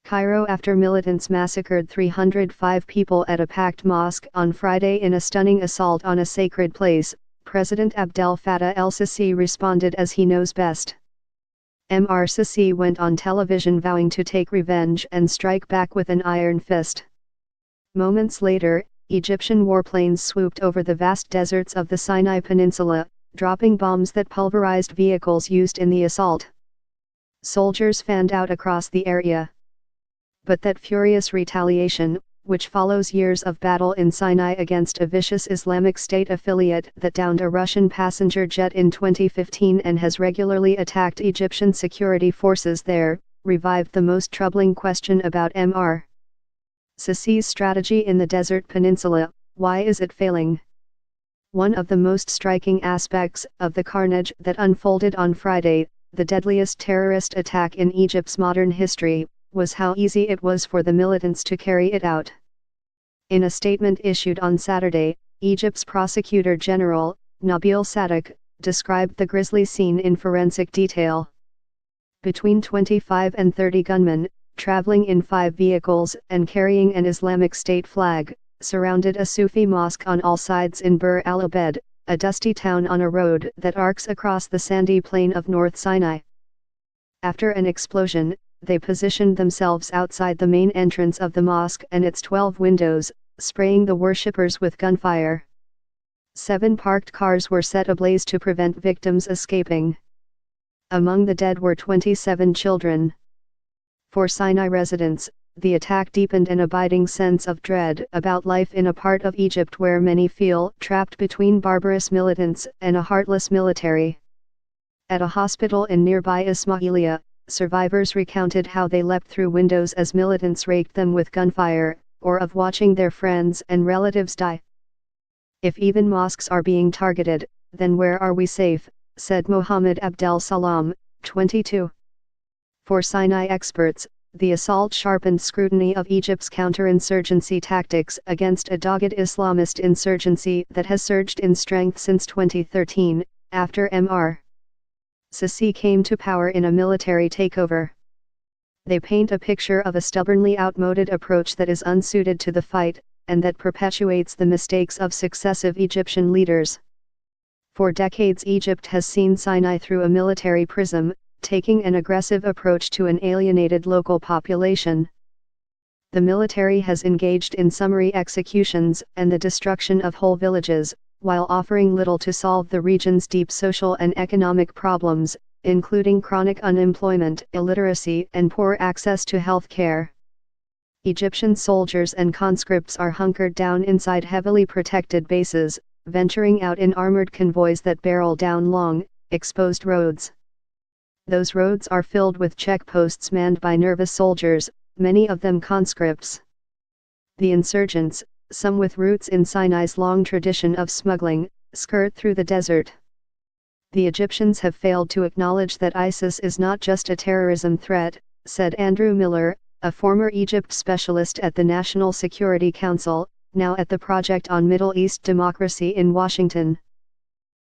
Cairo after militants massacred 305 people at a packed mosque on Friday in a stunning assault on a sacred place, President Abdel Fattah el-Sisi responded as he knows best. Mr. Sisi went on television vowing to take revenge and strike back with an iron fist. Moments later, Egyptian warplanes swooped over the vast deserts of the Sinai Peninsula, dropping bombs that pulverized vehicles used in the assault. Soldiers fanned out across the area. But that furious retaliation, which follows years of battle in Sinai against a vicious Islamic State affiliate that downed a Russian passenger jet in 2015 and has regularly attacked Egyptian security forces there, revived the most troubling question about Mr. Sisi's strategy in the desert peninsula: why is it failing? One of the most striking aspects of the carnage that unfolded on Friday, the deadliest terrorist attack in Egypt's modern history, was how easy it was for the militants to carry it out. In a statement issued on Saturday, Egypt's Prosecutor General, Nabil Sadik, described the grisly scene in forensic detail. Between 25 and 30 gunmen, traveling in 5 vehicles and carrying an Islamic State flag, surrounded a Sufi mosque on all sides in Bir al-Abed, a dusty town on a road that arcs across the sandy plain of North Sinai. After an explosion, they positioned themselves outside the main entrance of the mosque and its 12 windows, spraying the worshippers with gunfire. 7 parked cars were set ablaze to prevent victims escaping. Among the dead were 27 children. For Sinai residents, the attack deepened an abiding sense of dread about life in a part of Egypt where many feel trapped between barbarous militants and a heartless military. At a hospital in nearby Ismailia, survivors recounted how they leapt through windows as militants raked them with gunfire, or of watching their friends and relatives die. If even mosques are being targeted, then where are we safe, said Mohammed Abdel Salam, 22. For Sinai experts, the assault sharpened scrutiny of Egypt's counterinsurgency tactics against a dogged Islamist insurgency that has surged in strength since 2013, after Mr. Sisi came to power in a military takeover. They paint a picture of a stubbornly outmoded approach that is unsuited to the fight, and that perpetuates the mistakes of successive Egyptian leaders. For decades Egypt has seen Sinai through a military prism, taking an aggressive approach to an alienated local population. The military has engaged in summary executions and the destruction of whole villages, while offering little to solve the region's deep social and economic problems, including chronic unemployment, illiteracy, and poor access to health care. Egyptian soldiers and conscripts are hunkered down inside heavily protected bases, venturing out in armored convoys that barrel down long, exposed roads. Those roads are filled with checkposts manned by nervous soldiers, many of them conscripts. The insurgents, some with roots in Sinai's long tradition of smuggling, skirt through the desert. The Egyptians have failed to acknowledge that ISIS is not just a terrorism threat, said Andrew Miller, a former Egypt specialist at the National Security Council, now at the Project on Middle East Democracy in Washington.